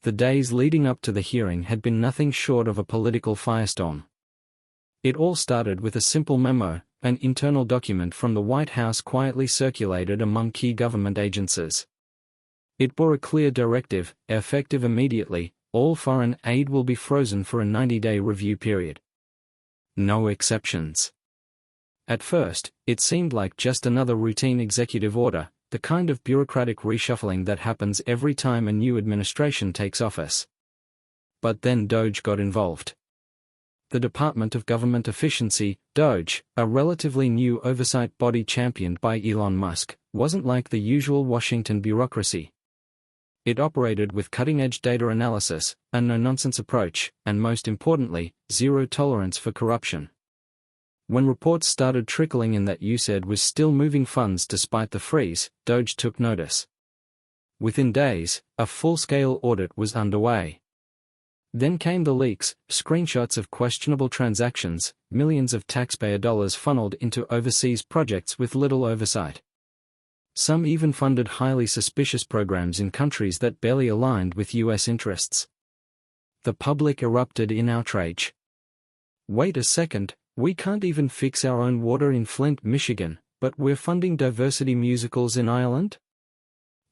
The days leading up to the hearing had been nothing short of a political firestorm. It all started with a simple memo, an internal document from the White House quietly circulated among key government agencies. It bore a clear directive, effective immediately: all foreign aid will be frozen for a 90-day review period. No exceptions. At first, it seemed like just another routine executive order, the kind of bureaucratic reshuffling that happens every time a new administration takes office. But then DOGE got involved. The Department of Government Efficiency, DOGE, a relatively new oversight body championed by Elon Musk, wasn't like the usual Washington bureaucracy. It operated with cutting-edge data analysis, a no-nonsense approach, and most importantly, zero tolerance for corruption. When reports started trickling in that USAID was still moving funds despite the freeze, DOGE took notice. Within days, a full-scale audit was underway. Then came the leaks, screenshots of questionable transactions, millions of taxpayer dollars funneled into overseas projects with little oversight. Some even funded highly suspicious programs in countries that barely aligned with U.S. interests. The public erupted in outrage. Wait a second, we can't even fix our own water in Flint, Michigan, but we're funding diversity musicals in Ireland?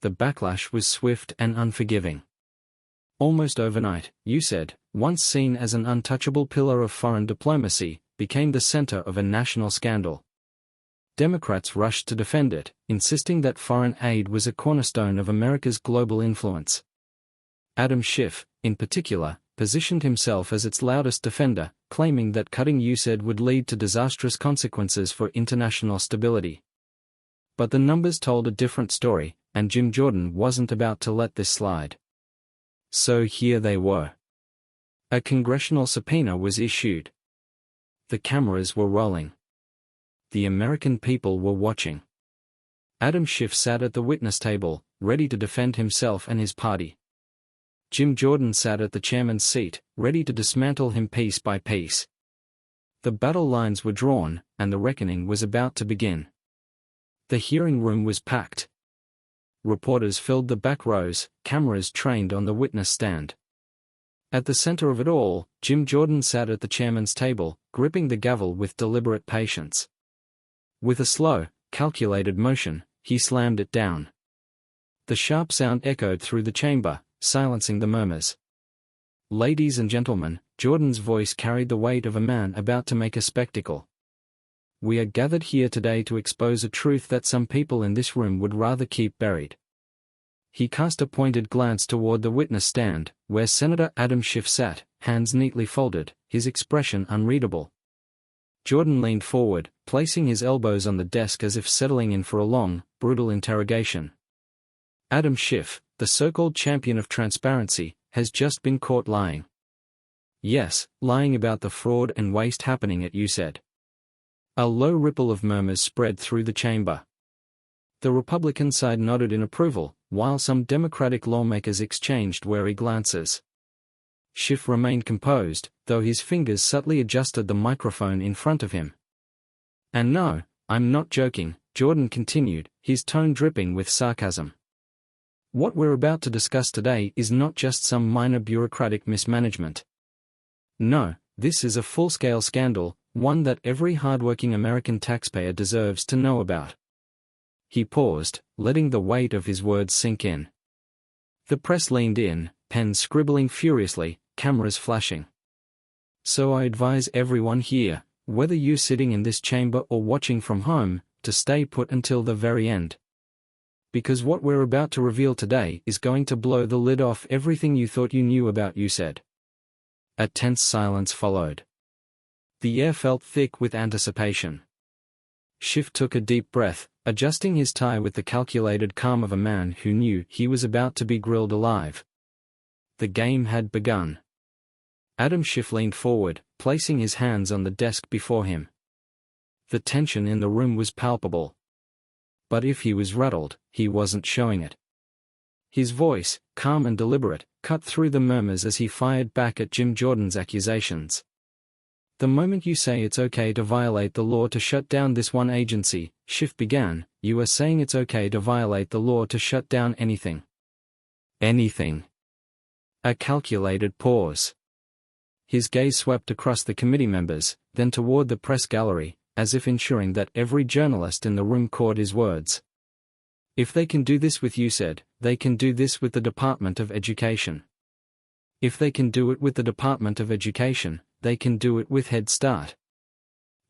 The backlash was swift and unforgiving. Almost overnight, USAID, once seen as an untouchable pillar of foreign diplomacy, became the center of a national scandal. Democrats rushed to defend it, insisting that foreign aid was a cornerstone of America's global influence. Adam Schiff, in particular, positioned himself as its loudest defender, claiming that cutting USAID would lead to disastrous consequences for international stability. But the numbers told a different story, and Jim Jordan wasn't about to let this slide. So here they were. A congressional subpoena was issued. The cameras were rolling. The American people were watching. Adam Schiff sat at the witness table, ready to defend himself and his party. Jim Jordan sat at the chairman's seat, ready to dismantle him piece by piece. The battle lines were drawn, and the reckoning was about to begin. The hearing room was packed. Reporters filled the back rows, cameras trained on the witness stand. At the center of it all, Jim Jordan sat at the chairman's table, gripping the gavel with deliberate patience. With a slow, calculated motion, he slammed it down. The sharp sound echoed through the chamber, silencing the murmurs. Ladies and gentlemen, Jordan's voice carried the weight of a man about to make a spectacle. We are gathered here today to expose a truth that some people in this room would rather keep buried. He cast a pointed glance toward the witness stand, where Senator Adam Schiff sat, hands neatly folded, his expression unreadable. Jordan leaned forward, placing his elbows on the desk as if settling in for a long, brutal interrogation. Adam Schiff, the so-called champion of transparency, has just been caught lying. Yes, lying about the fraud and waste happening at USAID. A low ripple of murmurs spread through the chamber. The Republican side nodded in approval, while some Democratic lawmakers exchanged wary glances. Schiff remained composed, though his fingers subtly adjusted the microphone in front of him. And no, I'm not joking, Jordan continued, his tone dripping with sarcasm. What we're about to discuss today is not just some minor bureaucratic mismanagement. No, this is a full-scale scandal, one that every hardworking American taxpayer deserves to know about. He paused, letting the weight of his words sink in. The press leaned in, pens scribbling furiously, cameras flashing. So I advise everyone here, whether you're sitting in this chamber or watching from home, to stay put until the very end. Because what we're about to reveal today is going to blow the lid off everything you thought you knew about USAID. A tense silence followed. The air felt thick with anticipation. Schiff took a deep breath, adjusting his tie with the calculated calm of a man who knew he was about to be grilled alive. The game had begun. Adam Schiff leaned forward, placing his hands on the desk before him. The tension in the room was palpable. But if he was rattled, he wasn't showing it. His voice, calm and deliberate, cut through the murmurs as he fired back at Jim Jordan's accusations. The moment you say it's okay to violate the law to shut down this one agency, Schiff began, you are saying it's okay to violate the law to shut down anything. Anything. A calculated pause. His gaze swept across the committee members, then toward the press gallery, as if ensuring that every journalist in the room caught his words. If they can do this with USAID, they can do this with the Department of Education. If they can do it with the Department of Education, they can do it with Head Start.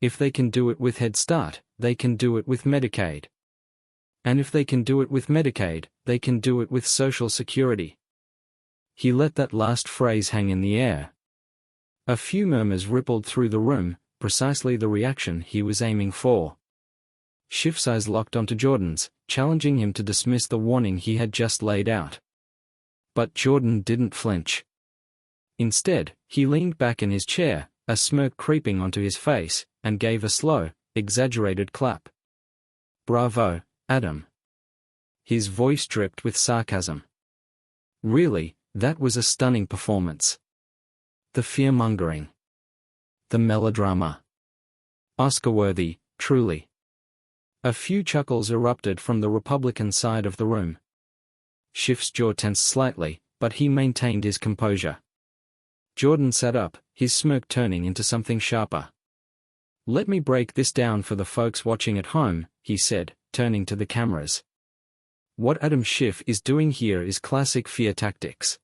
If they can do it with Head Start, they can do it with Medicaid. And if they can do it with Medicaid, they can do it with Social Security. He let that last phrase hang in the air. A few murmurs rippled through the room, precisely the reaction he was aiming for. Schiff's eyes locked onto Jordan's, challenging him to dismiss the warning he had just laid out. But Jordan didn't flinch. Instead, he leaned back in his chair, a smirk creeping onto his face, and gave a slow, exaggerated clap. "Bravo, Adam." His voice dripped with sarcasm. Really, that was a stunning performance. The fear-mongering. The melodrama. Oscar-worthy, truly. A few chuckles erupted from the Republican side of the room. Schiff's jaw tensed slightly, but he maintained his composure. Jordan sat up, his smirk turning into something sharper. "Let me break this down for the folks watching at home," he said, turning to the cameras. "What Adam Schiff is doing here is classic fear tactics.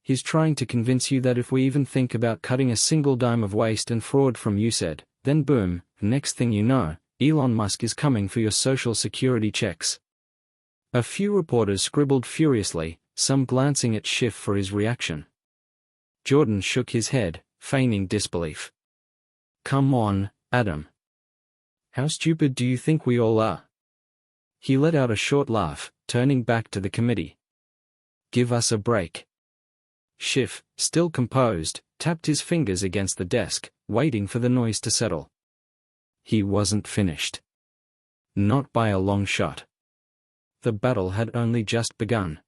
He's trying to convince you that if we even think about cutting a single dime of waste and fraud from USAID, then boom, next thing you know, Elon Musk is coming for your Social Security checks." A few reporters scribbled furiously, some glancing at Schiff for his reaction. Jordan shook his head, feigning disbelief. "Come on, Adam. How stupid do you think we all are?" He let out a short laugh, turning back to the committee. "Give us a break." Schiff, still composed, tapped his fingers against the desk, waiting for the noise to settle. He wasn't finished. Not by a long shot. The battle had only just begun.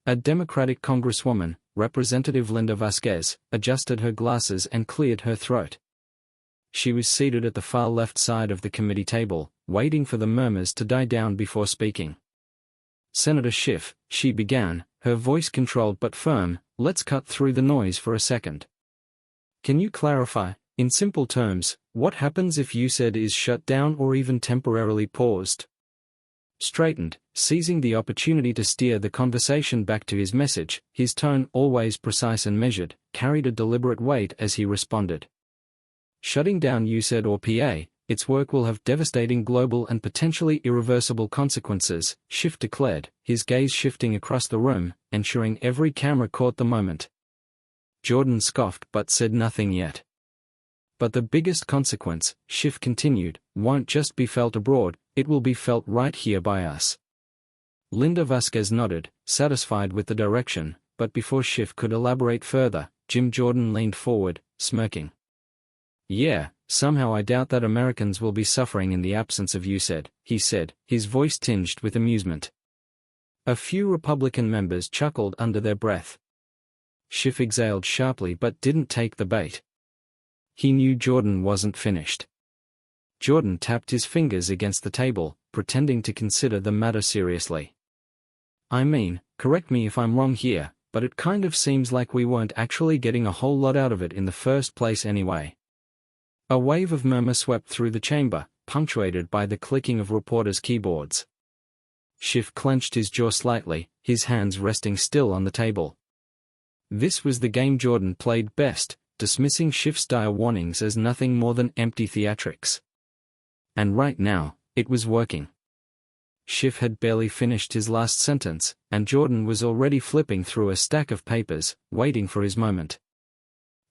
A Democratic Congresswoman, Representative Linda Vasquez, adjusted her glasses and cleared her throat. She was seated at the far left side of the committee table, waiting for the murmurs to die down before speaking. "Senator Schiff," she began, her voice controlled but firm, "let's cut through the noise for a second. Can you clarify, in simple terms, what happens if USAID is shut down or even temporarily paused?" Straightened, seizing the opportunity to steer the conversation back to his message, his tone, always precise and measured, carried a deliberate weight as he responded. "Shutting down USAID or PA, its work will have devastating global and potentially irreversible consequences," Schiff declared, his gaze shifting across the room, ensuring every camera caught the moment. Jordan scoffed but said nothing yet. "But the biggest consequence," Schiff continued, "won't just be felt abroad, it will be felt right here by us." Linda Vasquez nodded, satisfied with the direction, but before Schiff could elaborate further, Jim Jordan leaned forward, smirking. "Yeah, somehow I doubt that Americans will be suffering in the absence of USAID," he said, his voice tinged with amusement. A few Republican members chuckled under their breath. Schiff exhaled sharply but didn't take the bait. He knew Jordan wasn't finished. Jordan tapped his fingers against the table, pretending to consider the matter seriously. "I mean, correct me if I'm wrong here, but it kind of seems like we weren't actually getting a whole lot out of it in the first place anyway." A wave of murmur swept through the chamber, punctuated by the clicking of reporters' keyboards. Schiff clenched his jaw slightly, his hands resting still on the table. This was the game Jordan played best, dismissing Schiff's dire warnings as nothing more than empty theatrics. And right now, it was working. Schiff had barely finished his last sentence, and Jordan was already flipping through a stack of papers, waiting for his moment.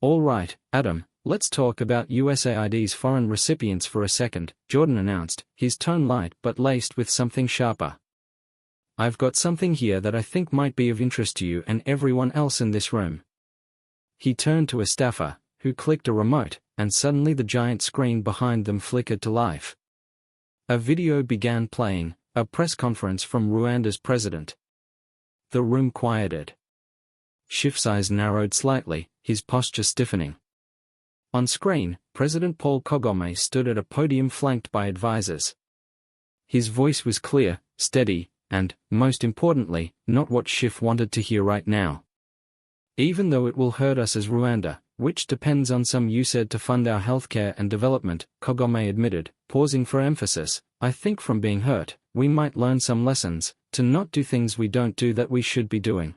"All right, Adam, let's talk about USAID's foreign recipients for a second," Jordan announced, his tone light but laced with something sharper. "I've got something here that I think might be of interest to you and everyone else in this room." He turned to a staffer, who clicked a remote, and suddenly the giant screen behind them flickered to life. A video began playing, a press conference from Rwanda's president. The room quieted. Schiff's eyes narrowed slightly, his posture stiffening. On screen, President Paul Kagame stood at a podium flanked by advisors. His voice was clear, steady, and, most importantly, not what Schiff wanted to hear right now. Even though it will hurt us as Rwanda, which depends on some USAID to fund our healthcare and development, Kagame admitted, pausing for emphasis, I think from being hurt, we might learn some lessons, to not do things we don't do that we should be doing.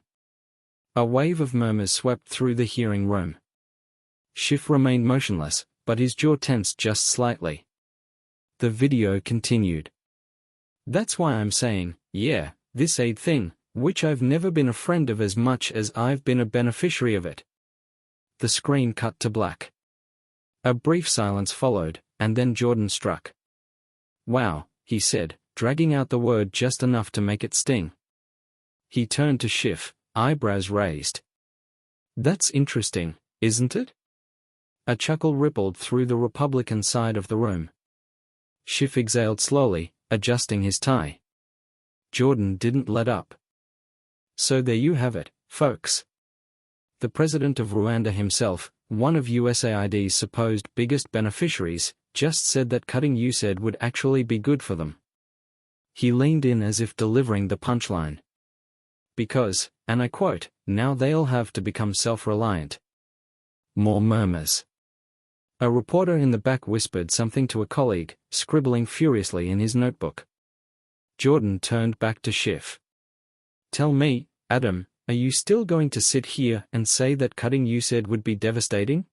A wave of murmurs swept through the hearing room. Schiff remained motionless, but his jaw tensed just slightly. The video continued. That's why I'm saying, yeah, this aid thing, which I've never been a friend of as much as I've been a beneficiary of it. The screen cut to black. A brief silence followed, and then Jordan struck. Wow, he said, dragging out the word just enough to make it sting. He turned to Schiff, eyebrows raised. That's interesting, isn't it? A chuckle rippled through the Republican side of the room. Schiff exhaled slowly, adjusting his tie. Jordan didn't let up. So there you have it, folks. The president of Rwanda himself, one of USAID's supposed biggest beneficiaries, just said that cutting USAID would actually be good for them. He leaned in as if delivering the punchline. Because, and I quote, now they'll have to become self-reliant. More murmurs. A reporter in the back whispered something to a colleague, scribbling furiously in his notebook. Jordan turned back to Schiff. Tell me, Adam, are you still going to sit here and say that cutting USAID would be devastating?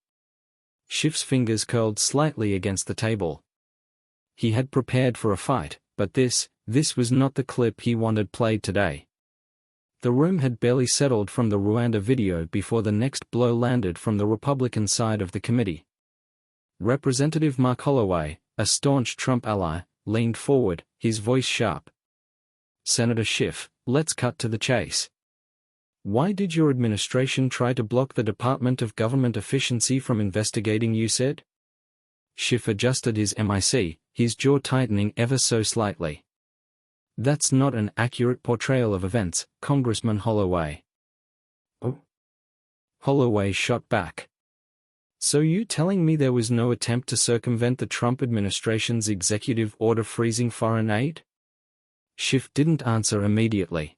Schiff's fingers curled slightly against the table. He had prepared for a fight, but this was not the clip he wanted played today. The room had barely settled from the Rwanda video before the next blow landed from the Republican side of the committee. Representative Mark Holloway, a staunch Trump ally, leaned forward, his voice sharp. Senator Schiff, let's cut to the chase. Why did your administration try to block the Department of Government Efficiency from investigating USAID? Schiff adjusted his mic, his jaw tightening ever so slightly. That's not an accurate portrayal of events, Congressman Holloway. Oh? Holloway shot back. So you telling me there was no attempt to circumvent the Trump administration's executive order freezing foreign aid? Schiff didn't answer immediately.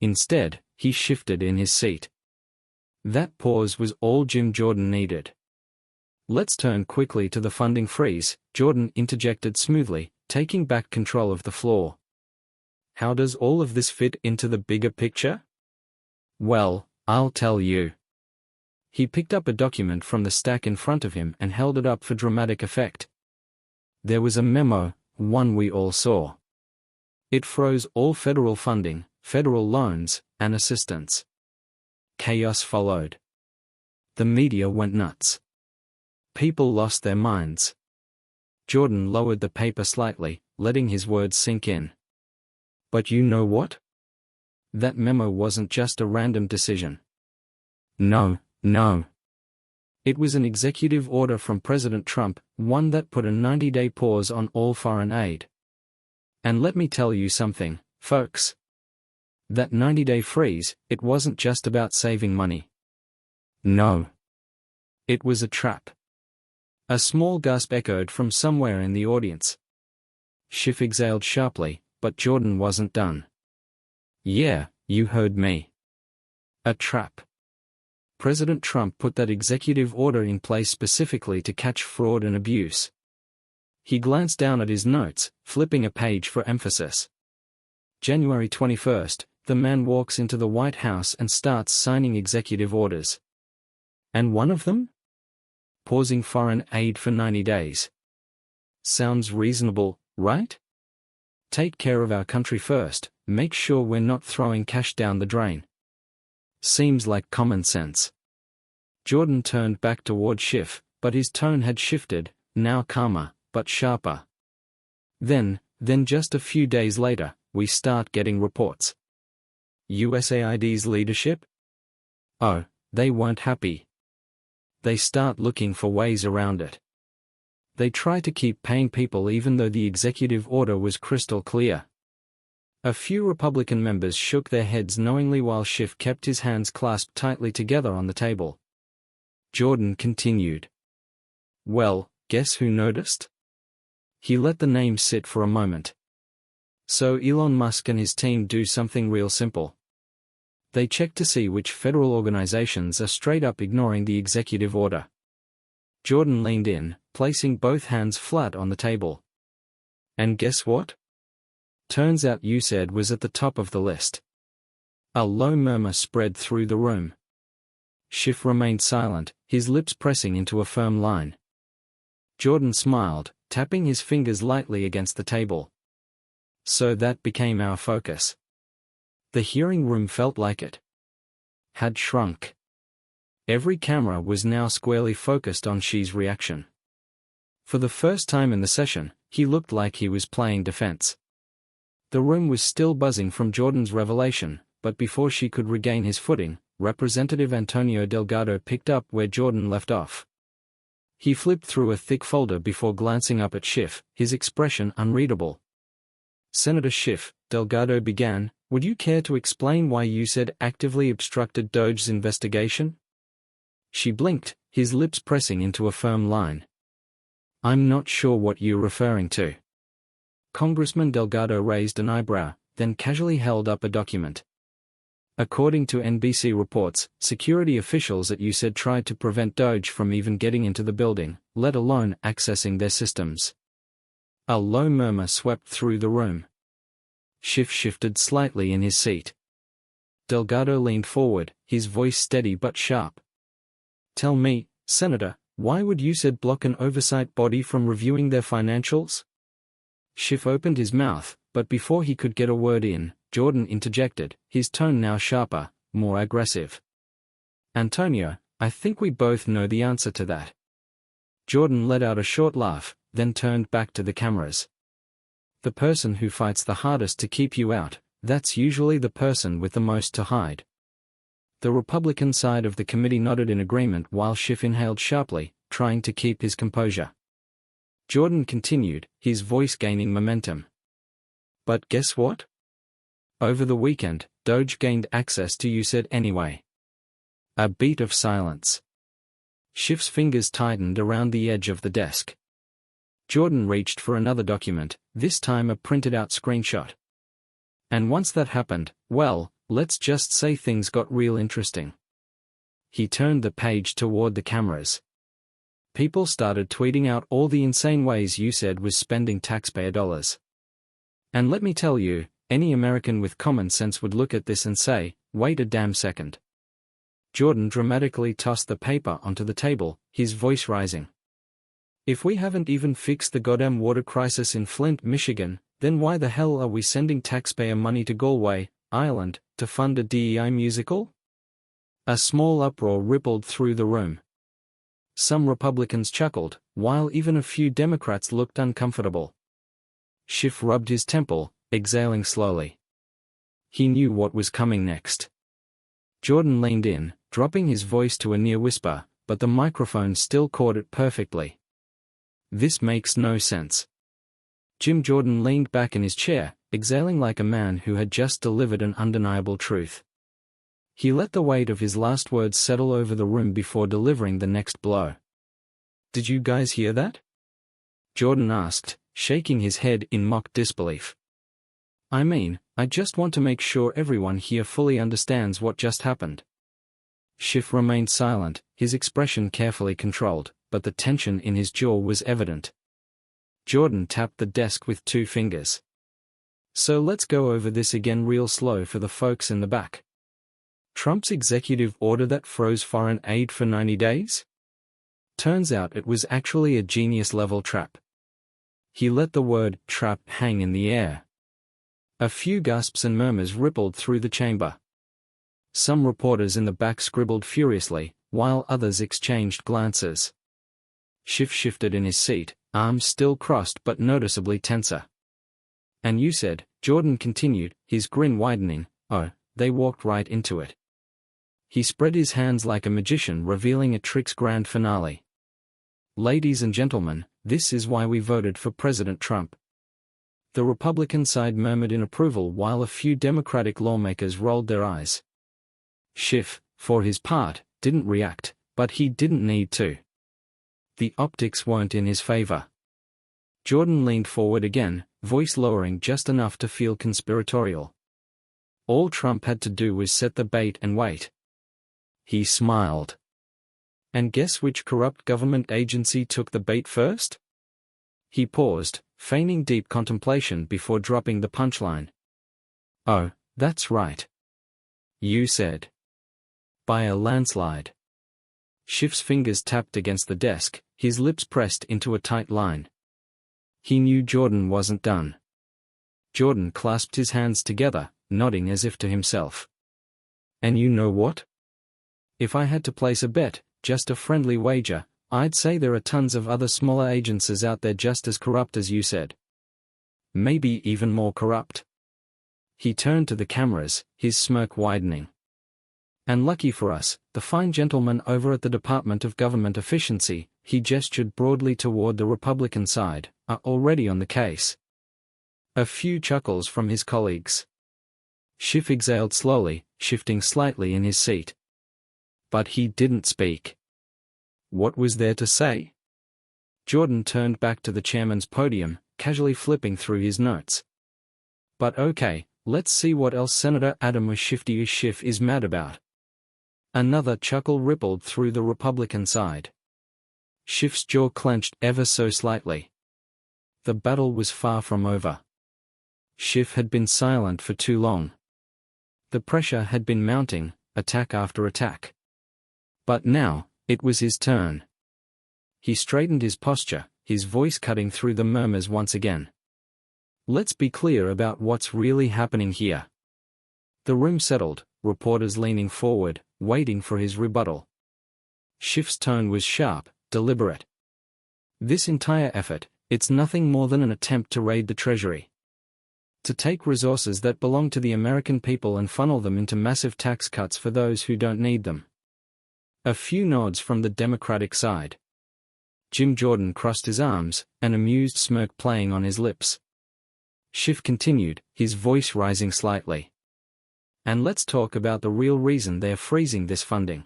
Instead, he shifted in his seat. That pause was all Jim Jordan needed. Let's turn quickly to the funding freeze, Jordan interjected smoothly, taking back control of the floor. How does all of this fit into the bigger picture? Well, I'll tell you. He picked up a document from the stack in front of him and held it up for dramatic effect. There was a memo, one we all saw. It froze all federal funding, federal loans, and assistance. Chaos followed. The media went nuts. People lost their minds. Jordan lowered the paper slightly, letting his words sink in. But you know what? That memo wasn't just a random decision. No. It was an executive order from President Trump, one that put a 90-day pause on all foreign aid. And let me tell you something, folks. That 90-day freeze, it wasn't just about saving money. No. It was a trap. A small gasp echoed from somewhere in the audience. Schiff exhaled sharply, but Jordan wasn't done. Yeah, you heard me. A trap. President Trump put that executive order in place specifically to catch fraud and abuse. He glanced down at his notes, flipping a page for emphasis. January 21st, the man walks into the White House and starts signing executive orders. And one of them? Pausing foreign aid for 90 days. Sounds reasonable, right? Take care of our country first, make sure we're not throwing cash down the drain. Seems like common sense. Jordan turned back toward Schiff, but his tone had shifted, now calmer, but sharper. Then just a few days later, we start getting reports. USAID's leadership? Oh, they weren't happy. They start looking for ways around it. They try to keep paying people even though the executive order was crystal clear. A few Republican members shook their heads knowingly while Schiff kept his hands clasped tightly together on the table. Jordan continued. Well, guess who noticed? He let the name sit for a moment. So Elon Musk and his team do something real simple. They check to see which federal organizations are straight up ignoring the executive order. Jordan leaned in, placing both hands flat on the table. And guess what? Turns out USAID was at the top of the list. A low murmur spread through the room. Schiff remained silent, his lips pressing into a firm line. Jordan smiled, tapping his fingers lightly against the table. So that became our focus. The hearing room felt like it had shrunk. Every camera was now squarely focused on Xi's reaction. For the first time in the session, he looked like he was playing defense. The room was still buzzing from Jordan's revelation, but before Xi could regain his footing, Representative Antonio Delgado picked up where Jordan left off. He flipped through a thick folder before glancing up at Schiff, his expression unreadable. Senator Schiff, Delgado began, would you care to explain why USAID actively obstructed DOJ's investigation? Xi blinked, his lips pressing into a firm line. I'm not sure what you're referring to. Congressman Delgado raised an eyebrow, then casually held up a document. According to NBC reports, security officials at USAID tried to prevent DOJ from even getting into the building, let alone accessing their systems. A low murmur swept through the room. Schiff shifted slightly in his seat. Delgado leaned forward, his voice steady but sharp. Tell me, Senator, why would USAID block an oversight body from reviewing their financials? Schiff opened his mouth, but before he could get a word in, Jordan interjected, his tone now sharper, more aggressive. Antonio, I think we both know the answer to that. Jordan let out a short laugh, then turned back to the cameras. The person who fights the hardest to keep you out, that's usually the person with the most to hide. The Republican side of the committee nodded in agreement while Schiff inhaled sharply, trying to keep his composure. Jordan continued, his voice gaining momentum. But guess what? Over the weekend, DOJ gained access to USAID anyway. A beat of silence. Schiff's fingers tightened around the edge of the desk. Jordan reached for another document, this time a printed-out screenshot. And once that happened, well, let's just say things got real interesting. He turned the page toward the cameras. People started tweeting out all the insane ways USAID was spending taxpayer dollars. And let me tell you, any American with common sense would look at this and say, wait a damn second. Jordan dramatically tossed the paper onto the table, his voice rising. If we haven't even fixed the goddamn water crisis in Flint, Michigan, then why the hell are we sending taxpayer money to Galway, Ireland, to fund a DEI musical? A small uproar rippled through the room. Some Republicans chuckled, while even a few Democrats looked uncomfortable. Schiff rubbed his temple, exhaling slowly. He knew what was coming next. Jordan leaned in, dropping his voice to a near whisper, but the microphone still caught it perfectly. This makes no sense. Jim Jordan leaned back in his chair, exhaling like a man who had just delivered an undeniable truth. He let the weight of his last words settle over the room before delivering the next blow. Did you guys hear that? Jordan asked, shaking his head in mock disbelief. I mean, I just want to make sure everyone here fully understands what just happened. Schiff remained silent, his expression carefully controlled, but the tension in his jaw was evident. Jordan tapped the desk with 2 fingers. So let's go over this again real slow for the folks in the back. Trump's executive order that froze foreign aid for 90 days? Turns out it was actually a genius-level trap. He let the word trap hang in the air. A few gasps and murmurs rippled through the chamber. Some reporters in the back scribbled furiously, while others exchanged glances. Schiff shifted in his seat, arms still crossed but noticeably tenser. And you said, Jordan continued, his grin widening, oh, they walked right into it. He spread his hands like a magician revealing a trick's grand finale. Ladies and gentlemen, this is why we voted for President Trump. The Republican side murmured in approval while a few Democratic lawmakers rolled their eyes. Schiff, for his part, didn't react, but he didn't need to. The optics weren't in his favor. Jordan leaned forward again, voice lowering just enough to feel conspiratorial. All Trump had to do was set the bait and wait. He smiled. And guess which corrupt government agency took the bait first? He paused, feigning deep contemplation before dropping the punchline. Oh, that's right. You said. By a landslide. Schiff's fingers tapped against the desk, his lips pressed into a tight line. He knew Jordan wasn't done. Jordan clasped his hands together, nodding as if to himself. And you know what? If I had to place a bet, just a friendly wager, I'd say there are tons of other smaller agencies out there just as corrupt as you said. Maybe even more corrupt. He turned to the cameras, his smirk widening. And lucky for us, the fine gentleman over at the Department of Government Efficiency, he gestured broadly toward the Republican side, are already on the case. A few chuckles from his colleagues. Schiff exhaled slowly, shifting slightly in his seat. But he didn't speak. What was there to say? Jordan turned back to the chairman's podium, casually flipping through his notes. But okay, let's see what else Senator Adam Schiff is mad about. Another chuckle rippled through the Republican side. Schiff's jaw clenched ever so slightly. The battle was far from over. Schiff had been silent for too long. The pressure had been mounting, attack after attack. But now, it was his turn. He straightened his posture, his voice cutting through the murmurs once again. Let's be clear about what's really happening here. The room settled, reporters leaning forward, waiting for his rebuttal. Schiff's tone was sharp, deliberate. This entire effort, it's nothing more than an attempt to raid the Treasury. To take resources that belong to the American people and funnel them into massive tax cuts for those who don't need them. A few nods from the Democratic side. Jim Jordan crossed his arms, an amused smirk playing on his lips. Schiff continued, his voice rising slightly. And let's talk about the real reason they're freezing this funding.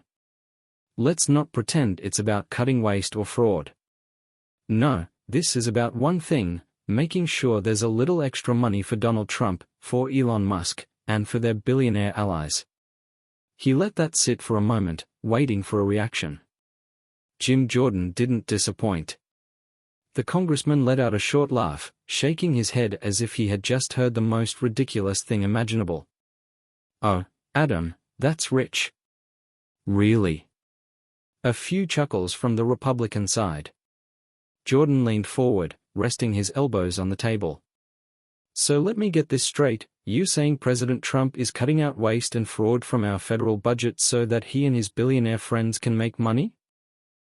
Let's not pretend it's about cutting waste or fraud. No, this is about one thing, making sure there's a little extra money for Donald Trump, for Elon Musk, and for their billionaire allies. He let that sit for a moment, waiting for a reaction. Jim Jordan didn't disappoint. The congressman let out a short laugh, shaking his head as if he had just heard the most ridiculous thing imaginable. Oh, Adam, that's rich. Really? A few chuckles from the Republican side. Jordan leaned forward, resting his elbows on the table. So let me get this straight, you saying President Trump is cutting out waste and fraud from our federal budget so that he and his billionaire friends can make money?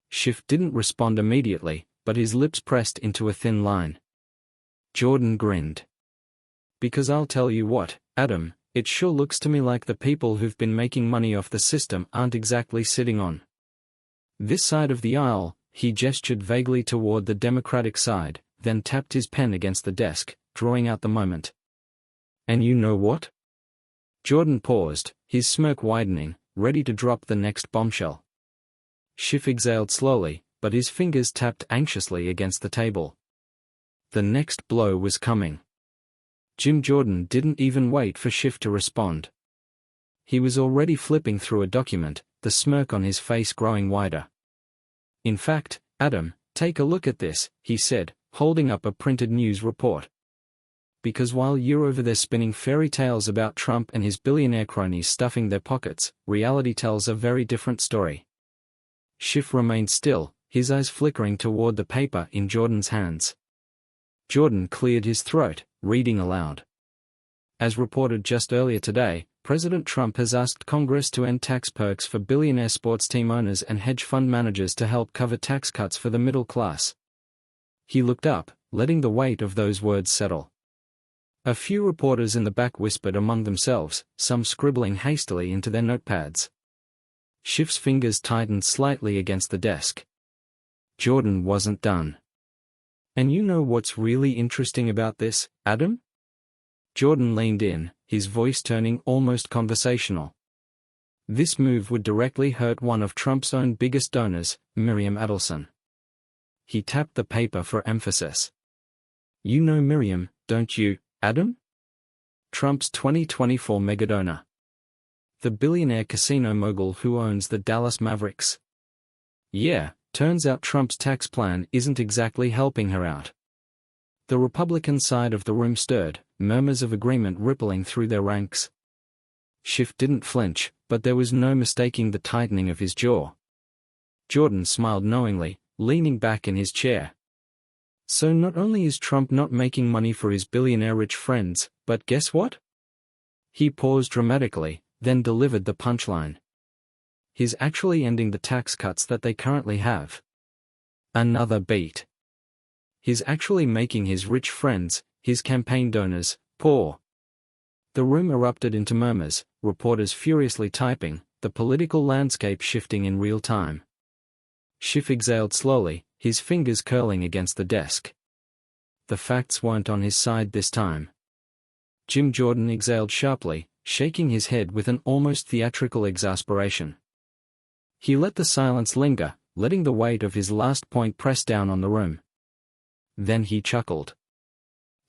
Schiff didn't respond immediately, but his lips pressed into a thin line. Jordan grinned. Because I'll tell you what, Adam, it sure looks to me like the people who've been making money off the system aren't exactly sitting on this side of the aisle. He gestured vaguely toward the Democratic side, then tapped his pen against the desk, drawing out the moment. And you know what? Jordan paused, his smirk widening, ready to drop the next bombshell. Schiff exhaled slowly, but his fingers tapped anxiously against the table. The next blow was coming. Jim Jordan didn't even wait for Schiff to respond. He was already flipping through a document, the smirk on his face growing wider. In fact, Adam, take a look at this, he said, holding up a printed news report. Because while you're over there spinning fairy tales about Trump and his billionaire cronies stuffing their pockets, reality tells a very different story. Schiff remained still, his eyes flickering toward the paper in Jordan's hands. Jordan cleared his throat, reading aloud. As reported just earlier today, President Trump has asked Congress to end tax perks for billionaire sports team owners and hedge fund managers to help cover tax cuts for the middle class. He looked up, letting the weight of those words settle. A few reporters in the back whispered among themselves, some scribbling hastily into their notepads. Schiff's fingers tightened slightly against the desk. Jordan wasn't done. And you know what's really interesting about this, Adam? Jordan leaned in, his voice turning almost conversational. This move would directly hurt one of Trump's own biggest donors, Miriam Adelson. He tapped the paper for emphasis. You know Miriam, don't you, Adam? Trump's 2024 megadonor. The billionaire casino mogul who owns the Dallas Mavericks. Yeah, turns out Trump's tax plan isn't exactly helping her out. The Republican side of the room stirred, murmurs of agreement rippling through their ranks. Schiff didn't flinch, but there was no mistaking the tightening of his jaw. Jordan smiled knowingly, leaning back in his chair. So not only is Trump not making money for his billionaire-rich friends, but guess what? He paused dramatically, then delivered the punchline. He's actually ending the tax cuts that they currently have. Another beat. He's actually making his rich friends, his campaign donors, poor. The room erupted into murmurs, reporters furiously typing, the political landscape shifting in real time. Schiff exhaled slowly, his fingers curling against the desk. The facts weren't on his side this time. Jim Jordan exhaled sharply, shaking his head with an almost theatrical exasperation. He let the silence linger, letting the weight of his last point press down on the room. Then he chuckled.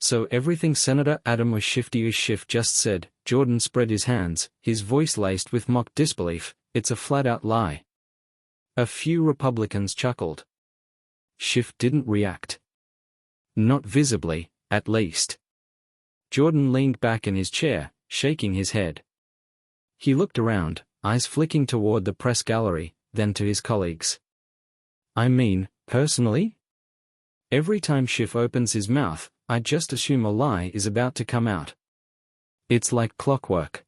So everything Senator Adam Schiff just said, Jordan spread his hands, his voice laced with mock disbelief, it's a flat-out lie. A few Republicans chuckled. Schiff didn't react. Not visibly, at least. Jordan leaned back in his chair, shaking his head. He looked around, eyes flicking toward the press gallery, then to his colleagues. I mean, personally? Every time Schiff opens his mouth, I just assume a lie is about to come out. It's like clockwork.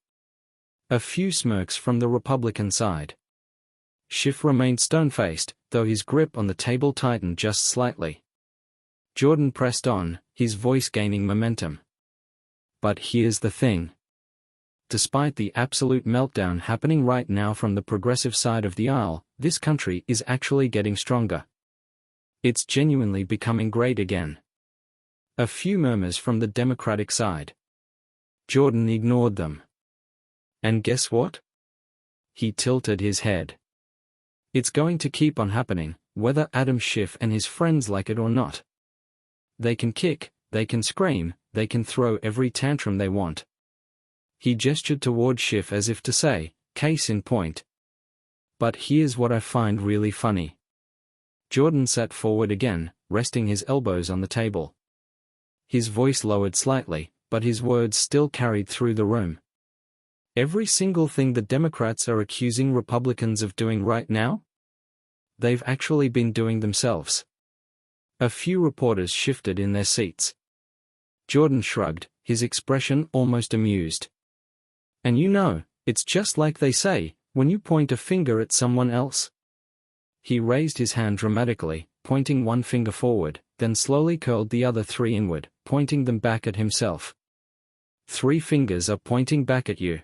A few smirks from the Republican side. Schiff remained stone-faced, though his grip on the table tightened just slightly. Jordan pressed on, his voice gaining momentum. But here's the thing. Despite the absolute meltdown happening right now from the progressive side of the aisle, this country is actually getting stronger. It's genuinely becoming great again. A few murmurs from the Democratic side. Jordan ignored them. And guess what? He tilted his head. It's going to keep on happening, whether Adam Schiff and his friends like it or not. They can kick, they can scream, they can throw every tantrum they want. He gestured toward Schiff as if to say, case in point. But here's what I find really funny. Jordan sat forward again, resting his elbows on the table. His voice lowered slightly, but his words still carried through the room. Every single thing the Democrats are accusing Republicans of doing right now? They've actually been doing themselves. A few reporters shifted in their seats. Jordan shrugged, his expression almost amused. And you know, it's just like they say, when you point a finger at someone else. He raised his hand dramatically, pointing one finger forward, then slowly curled the other three inward, pointing them back at himself. 3 fingers are pointing back at you.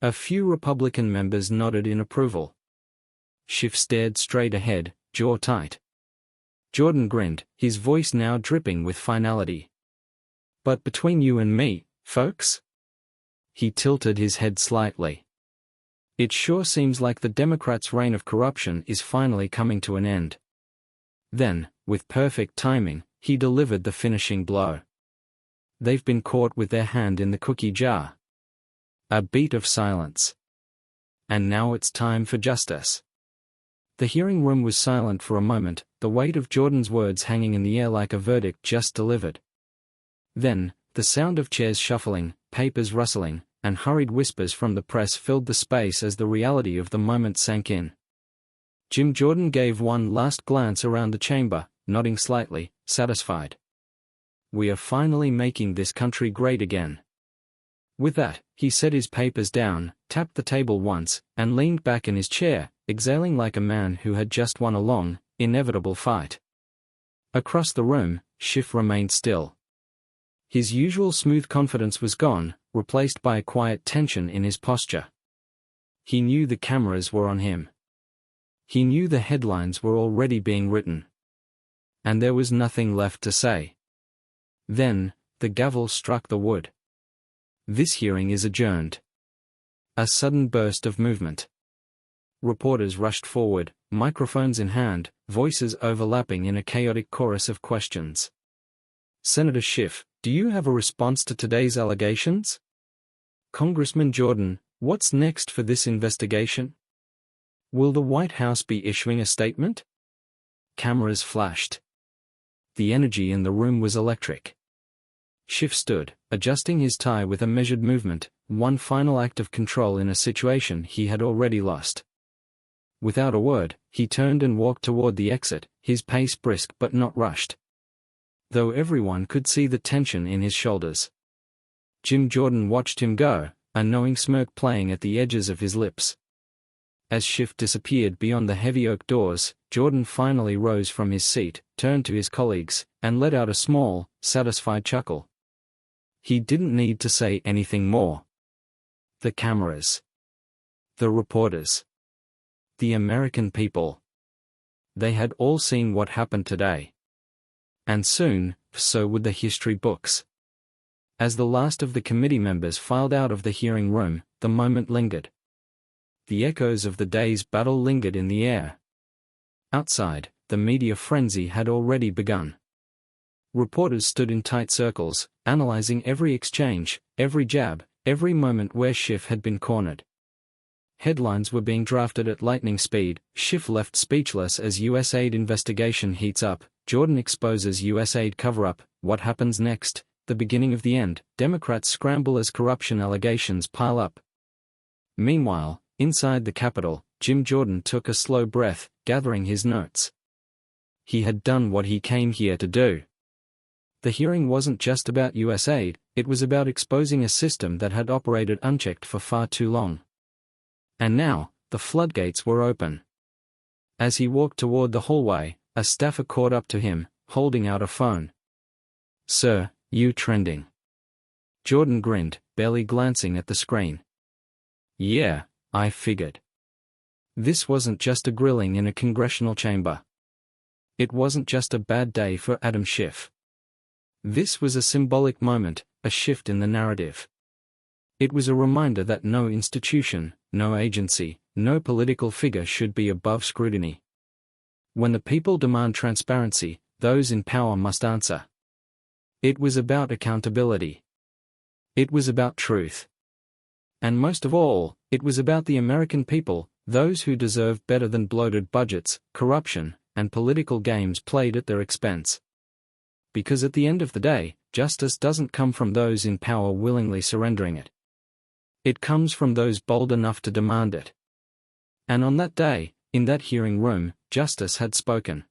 A few Republican members nodded in approval. Schiff stared straight ahead, jaw tight. Jordan grinned, his voice now dripping with finality. But between you and me, folks? He tilted his head slightly. It sure seems like the Democrats' reign of corruption is finally coming to an end. Then, with perfect timing, he delivered the finishing blow. They've been caught with their hand in the cookie jar. A beat of silence. And now it's time for justice. The hearing room was silent for a moment, the weight of Jordan's words hanging in the air like a verdict just delivered. Then, the sound of chairs shuffling, papers rustling, and hurried whispers from the press filled the space as the reality of the moment sank in. Jim Jordan gave one last glance around the chamber, nodding slightly, satisfied. We are finally making this country great again. With that, he set his papers down, tapped the table once, and leaned back in his chair, exhaling like a man who had just won a long, inevitable fight. Across the room, Schiff remained still. His usual smooth confidence was gone, replaced by a quiet tension in his posture. He knew the cameras were on him. He knew the headlines were already being written. And there was nothing left to say. Then, the gavel struck the wood. This hearing is adjourned. A sudden burst of movement. Reporters rushed forward, microphones in hand, voices overlapping in a chaotic chorus of questions. Senator Schiff, Do you have a response to today's allegations? Congressman Jordan, what's next for this investigation? Will the White House be issuing a statement? Cameras flashed. The energy in the room was electric. Schiff stood, adjusting his tie with a measured movement, one final act of control in a situation he had already lost. Without a word, he turned and walked toward the exit, his pace brisk but not rushed. Though everyone could see the tension in his shoulders. Jim Jordan watched him go, a knowing smirk playing at the edges of his lips. As Schiff disappeared beyond the heavy oak doors, Jordan finally rose from his seat, turned to his colleagues, and let out a small, satisfied chuckle. He didn't need to say anything more. The cameras. The reporters. The American people. They had all seen what happened today. And soon, so would the history books. As the last of the committee members filed out of the hearing room, the moment lingered. The echoes of the day's battle lingered in the air. Outside, the media frenzy had already begun. Reporters stood in tight circles, analyzing every exchange, every jab, every moment where Schiff had been cornered. Headlines were being drafted at lightning speed. Schiff left speechless as USAID investigation heats up. Jordan exposes USAID cover-up. What happens next? The beginning of the end. Democrats scramble as corruption allegations pile up. Meanwhile, inside the Capitol, Jim Jordan took a slow breath, gathering his notes. He had done what he came here to do. The hearing wasn't just about USAID, it was about exposing a system that had operated unchecked for far too long. And now, the floodgates were open. As he walked toward the hallway, a staffer caught up to him, holding out a phone. "Sir, you trending." Jordan grinned, barely glancing at the screen. "Yeah, I figured." This wasn't just a grilling in a congressional chamber. It wasn't just a bad day for Adam Schiff. This was a symbolic moment, a shift in the narrative. It was a reminder that no institution, no agency, no political figure should be above scrutiny. When the people demand transparency, those in power must answer. It was about accountability. It was about truth. And most of all, it was about the American people, those who deserve better than bloated budgets, corruption, and political games played at their expense. Because at the end of the day, justice doesn't come from those in power willingly surrendering it. It comes from those bold enough to demand it. And on that day, in that hearing room, justice had spoken.